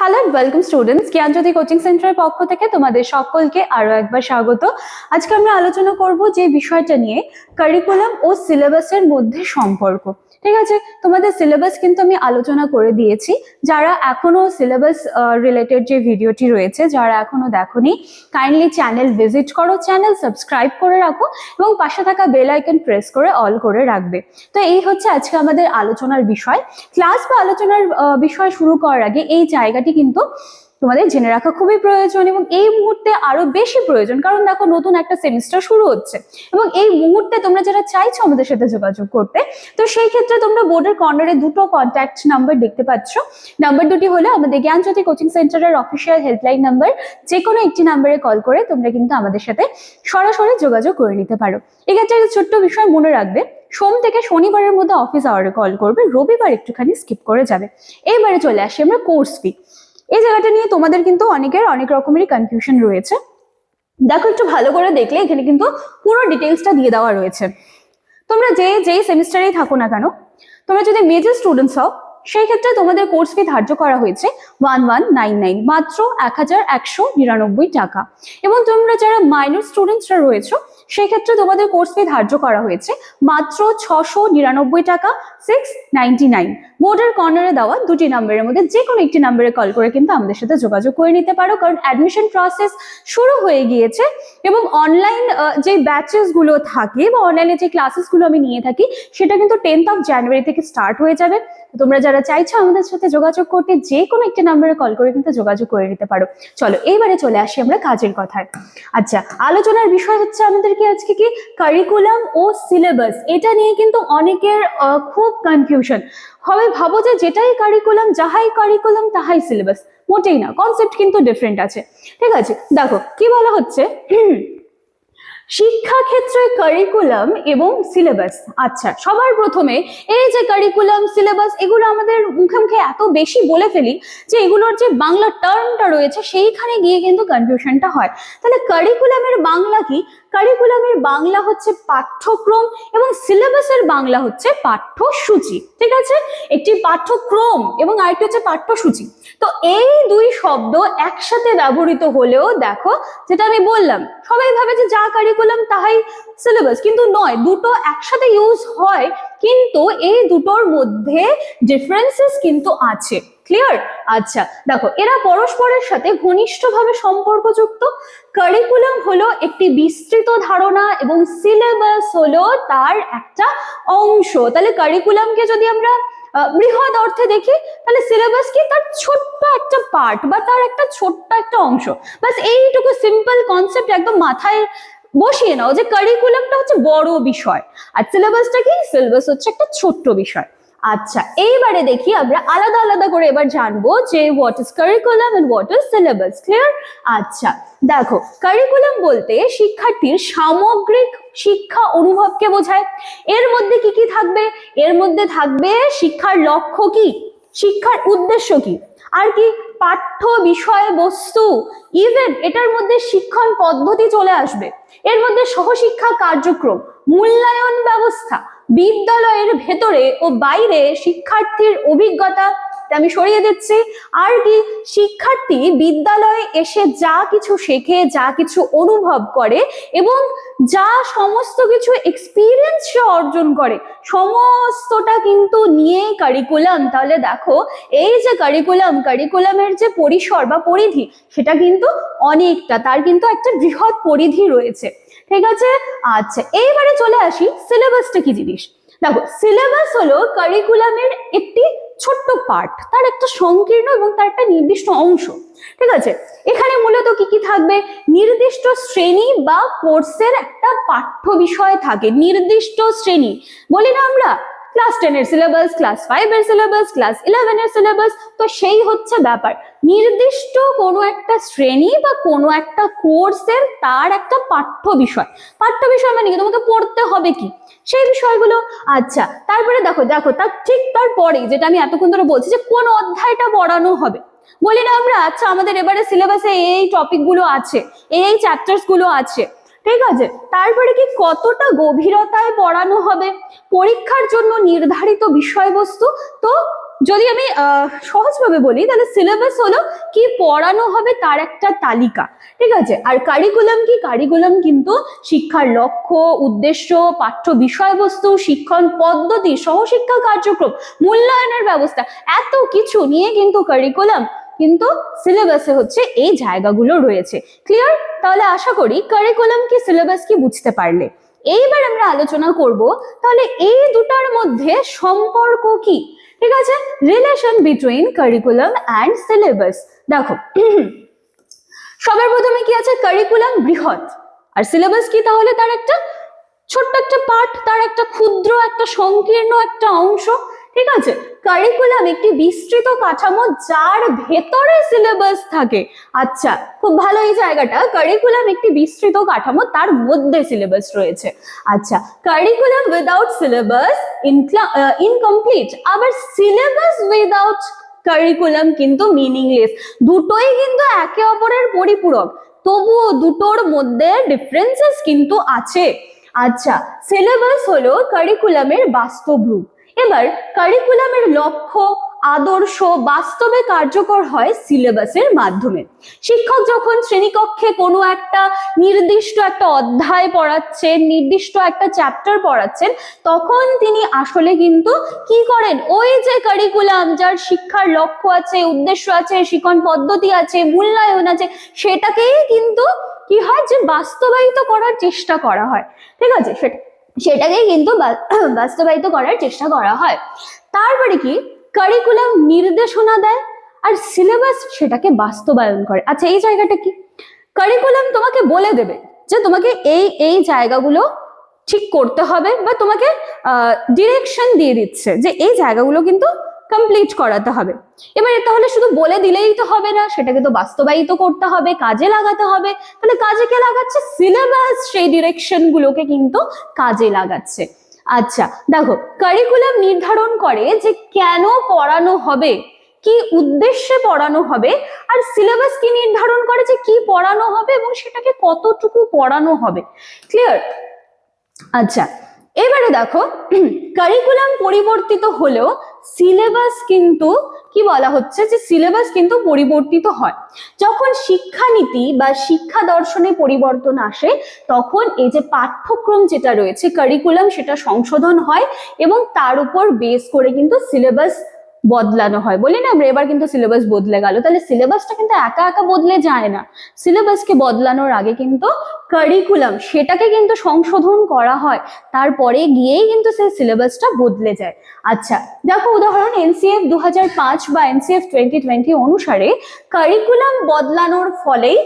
Hello and welcome students, Gyanjyoti coaching সেন্টারের পক্ষ থেকে তোমাদের সকলকে আরো একবার স্বাগত। আজকে আমরা আলোচনা করব যে বিষয়টা নিয়ে কারিকুলাম ও সিলেবাসের মধ্যে সম্পর্ক। ঠিক আছে, তোমাদের সিলেবাস কিন্তু আমি আলোচনা করে দিয়েছি। যারা এখনো সিলেবাস রিলেটেড যে ভিডিওটি রয়েছে, যারা এখনো দেখোনি, কাইন্ডলি চ্যানেল ভিজিট করো, চ্যানেল সাবস্ক্রাইব করে রাখো এবং পাশে থাকা বেল আইকন প্রেস করে অল করে রাখবে। তো এই হচ্ছে আজকে আমাদের আলোচনার বিষয়। ক্লাস বা আলোচনার বিষয় শুরু করার আগে এই জায়গাটি কিন্তু তোমাদের জেনে রাখা খুবই প্রয়োজন এবং এই মুহূর্তে আরো বেশি প্রয়োজন, কারণ দেখো নতুন একটা সেমিস্টার শুরু হচ্ছে এবং এই মুহূর্তে তোমরা যারা চাইছো আমাদের সাথে যোগাযোগ করতে, তো সেই ক্ষেত্রে তোমরা বোর্ডের কর্নারে দুটো কন্ট্যাক্ট নাম্বার দেখতে পাচ্ছ। নাম্বার দুটি হলো আমাদের জ্ঞানজ্যোতি কোচিং সেন্টারের অফিসিয়াল হেল্পলাইন নাম্বার। যে কোনো একটি নাম্বারে কল করে তোমরা কিন্তু আমাদের সাথে সরাসরি যোগাযোগ করে নিতে পারো। এক্ষেত্রে একটা ছোট্ট বিষয় মনে রাখবে, সোম থেকে শনিবারের মধ্যে অফিস আওয়ারে কল করবে, রবিবার একটুখানি স্কিপ করে যাবে। এবারে চলে আসি আমরা কোর্স ফি। এই জায়গাটা নিয়ে তোমাদের কিন্তু অনেকের অনেক রকমেরই কনফিউশন রয়েছে। দেখো, একটু ভালো করে দেখলে এখানে কিন্তু পুরো ডিটেলসটা দিয়ে দেওয়া রয়েছে। তোমরা যেই সেমিস্টারেই থাকো না কেন, তোমরা যদি মেজর স্টুডেন্টস হও, সেই ক্ষেত্রে তোমাদের কোর্স ফি ধার্য করা হয়েছে 1199, মাত্র 1199 টাকা। এবং তোমরা যারা মাইনর স্টুডেন্টসরা রয়েছে, সেই ক্ষেত্রে তোমাদের কোর্স ফি ধার্য করা হয়েছে মাত্র 699 টাকা, 699। বোর্ডের কর্নারে দেওয়া দুটি নাম্বারের মধ্যে যে কোনো একটি নাম্বারে কল করে কিন্তু আমাদের সাথে যোগাযোগ করে নিতে পারো, কারণ অ্যাডমিশন প্রসেস শুরু হয়ে গিয়েছে এবং অনলাইন যে ব্যাচেস গুলো থাকে বা অনলাইনে যে ক্লাসেস গুলো আমি নিয়ে থাকি, সেটা কিন্তু 10th জানুয়ারি থেকে স্টার্ট হয়ে যাবে। তোমরা যারা চাইছো আমাদের সাথে যোগাযোগ করতে, যে কোনো একটি নাম্বারে কল করে কিন্তু যোগাযোগ করে নিতে পারো। চলো এইবারে চলে আসি আমরা কাজের কথায়। আচ্ছা, আলোচনার বিষয় হচ্ছে আমাদেরকে আজকে কি কারিকুলাম ও সিলেবাস। এটা নিয়ে কিন্তু অনেকের খুব কনফিউশন হবে। ভাবো যে যেটাই কারিকুলাম, যাহাই কারিকুলাম তাহাই সিলেবাস। মোটেই না, কনসেপ্ট কিন্তু ডিফারেন্ট আছে। ঠিক আছে, দেখো কি বলা হচ্ছে, শিক্ষাক্ষেত্রে কারিকুলাম এবং সিলেবাস। আচ্ছা, সবার প্রথমে এই যে কারিকুলাম সিলেবাস, এগুলো আমাদের মুখে মুখে এত বেশি বলে ফেলি যে এগুলোর যে বাংলা টার্মটা রয়েছে সেইখানে গিয়ে কিন্তু কনফিউশনটা হয়। তাহলে কারিকুলামের বাংলা কি? কারিকুলামের বাংলা হচ্ছে পাঠ্যক্রম এবং সিলেবাসের বাংলা হচ্ছে পাঠ্যসূচি। ঠিক আছে, একটি পাঠ্যক্রম এবং আরেকটি হচ্ছে পাঠ্যসূচি। তো এই দুই শব্দ একসাথে ব্যবহৃত হলেও দেখো, যেটা আমি বললাম, সবাই ভাবে যে যা কারিকুলাম তাহাই সিলেবাস, কিন্তু নয়, দুটো একসাথে ইউজ হয়, কিন্তু এই দুটোর মধ্যে ডিফারেন্সেস কিন্তু আছে। ক্লিয়ার? আচ্ছা দেখো, এরা পরস্পরের সাথে ঘনিষ্ঠভাবে সম্পর্কযুক্ত। কারিকুলাম হলো একটি বিস্তৃত ধারণা এবং সিলেবাস হলো তার একটা অংশ। তাহলে কারিকুলামকে যদি আমরা বৃহৎ অর্থে দেখি, তাহলে সিলেবাস কি? তার ছোট্ট একটা পার্ট বা তার একটা ছোট্ট একটা অংশ। বাস এইটুকু সিম্পল কনসেপ্ট একদম মাথায় বসিয়ে নাও যে কারিকুলামটা হচ্ছে বড় বিষয় আর সিলেবাসটা কি? সিলেবাস হচ্ছে একটা ছোট্ট বিষয়। আচ্ছা, এইবারে দেখি আমরা আলাদা আলাদা করে এবার জানবো যে what is curriculum and what is syllabus. Clear? আচ্ছা দেখো, কারিকুলাম বলতে শিক্ষার্থীর সামগ্রিক শিক্ষা অনুভবকে বোঝায়। এর মধ্যে কি কি থাকবে? এর মধ্যে থাকবে শিক্ষার লক্ষ্য কি, শিক্ষার উদ্দেশ্য কি, আর কি পাঠ্য বিষয় বস্তু, ইভেন এটার মধ্যে শিক্ষণ পদ্ধতি চলে আসবে। এর মধ্যে সহশিক্ষা কার্যক্রম, মূল্যায়ন ব্যবস্থা, বিদ্যালয়ের ভেতরে ও বাইরে শিক্ষার্থীর অভিজ্ঞতা, আমি সরিয়ে দিচ্ছি, আর কি শিক্ষার্থী বিদ্যালয়ে এসে যা কিছু শেখে, যা কিছু অনুভব করে এবং যা সমস্ত কিছু এক্সপিরিয়েন্স সে অর্জন করে, সমস্তটা কিন্তু নিয়ে কারিকুলাম। তাহলে দেখো, এই যে কারিকুলামের যে পরিসর বা পরিধি, সেটা কিন্তু অনেকটা, তার কিন্তু একটা বৃহৎ পরিধি রয়েছে। ঠিক আছে? আচ্ছা, এইবারে চলে আসি সিলেবাসটা কি জিনিস। দেখো, সিলেবাস হলো কারিকুলামের একটি ছোট্ট পার্ট, তার একটা সংকীর্ণ এবং তার একটা নির্দিষ্ট অংশ। ঠিক আছে, এখানে মূলত কি কি থাকবে? নির্দিষ্ট শ্রেণী বা কোর্সের একটা পাঠ্য বিষয় থাকে। নির্দিষ্ট শ্রেণী বলি না আমরা, ক্লাস 10 এর সিলেবাস, ক্লাস 5 এর সিলেবাস, ক্লাস 11 এর সিলেবাস, তো সেই হচ্ছে ব্যাপার। নির্দিষ্ট কোনো একটা শ্রেণী বা কোনো একটা কোর্সের তার একটা পাঠ্য বিষয় মানে কি? তোমাকে পড়তে হবে কি সেই বিষয়গুলো। আচ্ছা, তারপরে দেখো তার ঠিক তারপরে যেটা আমি এতক্ষণ ধরে বলছি, যে কোন অধ্যায়টা পড়ানো হবে বলি না আমরা। আচ্ছা, আমাদের এবারে সিলেবাসে এই টপিক গুলো আছে, এই চ্যাপ্টার্স গুলো আছে। ঠিক আছে, তারপরে কি কতটা গভীরতায় পড়ানো হবে, পরীক্ষার জন্য নির্ধারিত বিষয়বস্তু, তো যদি আমি সহজভাবে বলি তাহলে সিলেবাস হলো কি পড়ানো হবে তার একটা তালিকা, ঠিক আছে। আর কারিকুলাম কি? কারিকুলাম কিন্তু শিক্ষার লক্ষ্য, উদ্দেশ্য, পাঠ্য বিষয়বস্তু, শিক্ষণ পদ্ধতি, সহশিক্ষা কার্যক্রম, মূল্যায়নের ব্যবস্থা, এত কিছু নিয়ে কিন্তু কারিকুলাম, কিন্তু সিলেবাসে হচ্ছে এই জায়গাগুলো রয়েছে। ক্লিয়ার? তাহলে আশা করি কারিকুলাম কি সিলেবাস কি বুঝতে পারলে। এইবার আমরা আলোচনা করব তাহলে এই দুটার মধ্যে সম্পর্ক কি, ঠিক আছে। Relation between curriculum and syllabus. দেখো সবার প্রথমে কি আছে, কারিকুলাম বৃহৎ আর সিলেবাস কি? তাহলে তার একটা ছোট্ট একটা পার্ট, তার একটা ক্ষুদ্র একটা সংকীর্ণ একটা অংশ, ঠিক আছে। কারিকুলাম একটি বিস্তৃত কাঠামো যার ভেতরে সিলেবাস থাকে। আচ্ছা, খুব ভালো এই জায়গাটা, কারিকুলাম একটি বিস্তৃত কাঠামো তার মধ্যে সিলেবাস রয়েছে। আচ্ছা, কারিকুলাম উইদাউট সিলেবাস ইনকমপ্লিট, আবার সিলেবাস উইদাউট কারিকুলাম কিন্তু মিনিংলেস। দুটোই কিন্তু একে অপরের পরিপূরক, তবুও দুটোর মধ্যে ডিফারেন্সেস কিন্তু আছে। আচ্ছা, সিলেবাস হলো কারিকুলামের বাস্তব রূপ। এবার কারিকুলামের লক্ষ্য, আদর্শ বাস্তবে কার্যকর হয় সিলেবাসের মাধ্যমে। শিক্ষক যখন শ্রেণীকক্ষে কোনো একটা নির্দিষ্ট একটা অধ্যায় পড়াচ্ছেন, নির্দিষ্ট একটা চ্যাপ্টার পড়াচ্ছেন, তখন তিনি আসলে কিন্তু কি করেন, ওই যে কারিকুলাম যার শিক্ষার লক্ষ্য আছে, উদ্দেশ্য আছে, শিক্ষণ পদ্ধতি আছে, মূল্যায়ন আছে, সেটাকেই কিন্তু কি হয় যে বাস্তবায়িত করার চেষ্টা করা হয়, ঠিক আছে। সেটাকেই কিন্তু বাস্তবায়িত করার চেষ্টা করা হয়। তারপরে কি, কারিকুলাম নির্দেশনা দেয় আর সিলেবাস সেটাকে বাস্তবায়ন করে। আচ্ছা, এই জায়গাটা কি, কারিকুলাম তোমাকে বলে দেবে যে তোমাকে এই এই জায়গাগুলো ঠিক করতে হবে, বা তোমাকে ডিরেকশন দিয়ে দিচ্ছে যে এই জায়গাগুলো কিন্তু কমপ্লিট করাতে হবে। এবার তাহলে শুধু বলে দিলেই তো হবে না, সেটাকে তো বাস্তবায়িত করতে হবে, কাজে লাগাতে হবে। তাহলে কাজে কে লাগাচ্ছে? সিলেবাস সেই ডিরেকশন গুলোকে কিন্তু কাজে লাগাচ্ছে। আচ্ছা দেখো, কারিকুলাম নির্ধারণ করে যে কেন পড়ানো হবে, কি উদ্দেশ্যে পড়ানো হবে, আর সিলেবাস কি নির্ধারণ করে যে কি পড়ানো হবে এবং সেটাকে কতটুকু পড়ানো হবে। ক্লিয়ার? আচ্ছা, এবারে দেখো কারিকুলাম পরিবর্তিত হলেও সিলেবাস কিন্তু কি বলা হচ্ছে যে সিলেবাস কিন্তু পরিবর্তিত হয়। যখন শিক্ষানীতি বা শিক্ষা দর্শনে পরিবর্তন আসে, তখন এই যে পাঠ্যক্রম যেটা রয়েছে কারিকুলাম, সেটা সংশোধন হয় এবং তার উপর বেস করে কিন্তু সিলেবাস বদলানো হয়। বলি না আমরা এবার কিন্তু সিলেবাস বদলে গেল, তাহলে সিলেবাসটা কিন্তু একা একা বদলে যায় না। সিলেবাসকে বদলানোর আগে কিন্তু কারিকুলাম সেটাকে কিন্তু সংশোধন করা হয়, তারপরে গিয়েই কিন্তু সেই সিলেবাসটা বদলে যায়। আচ্ছা দেখো, উদাহরণ এনসিএফ 2005 বা এনসিএফ 2020 অনুসারে কারিকুলাম বদলানোর ফলেই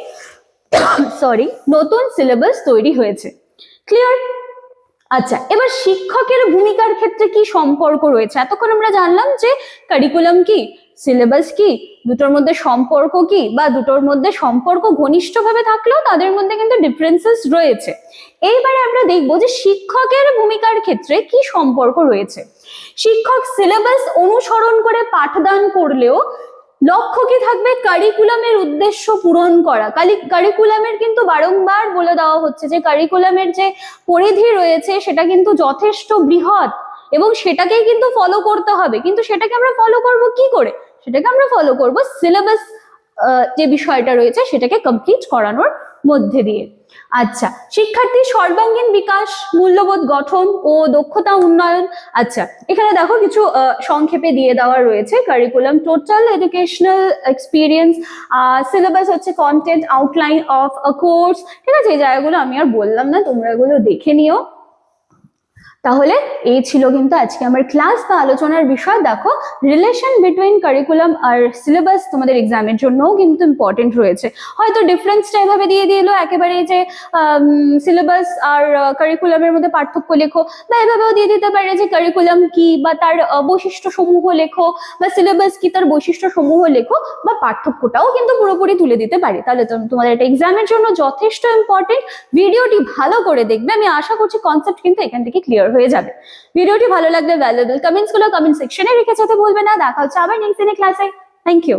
নতুন সিলেবাস তৈরি হয়েছে। ক্লিয়ার? আচ্ছা, এবার শিক্ষকের ভূমিকার ক্ষেত্রে কি সম্পর্ক রয়েছে? এতক্ষণ আমরা জানলাম যে কারিকুলাম কি, সিলেবাস কি, দুটোর মধ্যে সম্পর্ক কি, বা দুটোর মধ্যে সম্পর্ক ঘনিষ্ঠভাবে থাকলেও তাদের মধ্যে কিন্তু ডিফারেন্সেস রয়েছে। এইবারে আমরা দেখব যে শিক্ষকের ভূমিকার ক্ষেত্রে কি সম্পর্ক রয়েছে। শিক্ষক সিলেবাস অনুসরণ করে পাঠদান করলেও লক্ষ্য কি থাকবে? কারিকুলামের উদ্দেশ্য পূরণ করা। কারিকুলামের কিন্তু বারংবার বলে দেওয়া হচ্ছে যে কারিকুলামের যে পরিধি রয়েছে সেটা কিন্তু যথেষ্ট বৃহৎ এবং সেটাকেই কিন্তু ফলো করতে হবে। কিন্তু সেটাকে আমরা ফলো করব কি করে? সেটাকে আমরা ফলো করব সিলেবাস যে বিষয়টা রয়েছে সেটাকে কমপ্লিট করানোর মধ্যে দিয়ে। আচ্ছা, শিক্ষার্থীর সর্বাঙ্গীন বিকাশ, মূল্যবোধ গঠন ও দক্ষতা উন্নয়ন। আচ্ছা, এখানে দেখো কিছু সংক্ষেপে দিয়ে দেওয়া রয়েছে। Curriculum total educational experience, syllabus হচ্ছে content outline of a course. ঠিক আছে, এই জায়গাগুলো আমি আর বললাম না, তোমরা এগুলো দেখে নিও। তাহলে এই ছিল কিন্তু আজকে আমার ক্লাস বা আলোচনার বিষয়। দেখো, রিলেশন বিটুইন কারিকুলাম আর সিলেবাস তোমাদের এক্সামের জন্যও কিন্তু ইম্পর্টেন্ট রয়েছে। হয়তো ডিফারেন্সটা এভাবে দিয়ে দিল একেবারে যে সিলেবাস আর কারিকুলামের মধ্যে পার্থক্য লেখো, বা এভাবেও দিয়ে দিতে পারে যে কারিকুলাম কি বা তার বৈশিষ্ট্য সমূহ লেখো, বা সিলেবাস কি তার বৈশিষ্ট্য সমূহ লেখো, বা পার্থক্যটাও কিন্তু পুরোপুরি তুলে দিতে পারে। তাহলে তোমাদের এটা এক্সামের জন্য যথেষ্ট ইম্পর্টেন্ট। ভিডিওটি ভালো করে দেখবে, আমি আশা করছি কনসেপ্ট কিন্তু এখান থেকে ক্লিয়ার হয়ে যাবে। ভিডিওটি ভালো লাগলে ভ্যালুয়েবল কমেন্টস গুলো কমেন্ট সেকশনে রেখে যেতে ভুলবে না। দেখা হচ্ছে আবার নেক্সট দিনের ক্লাসে। Thank you.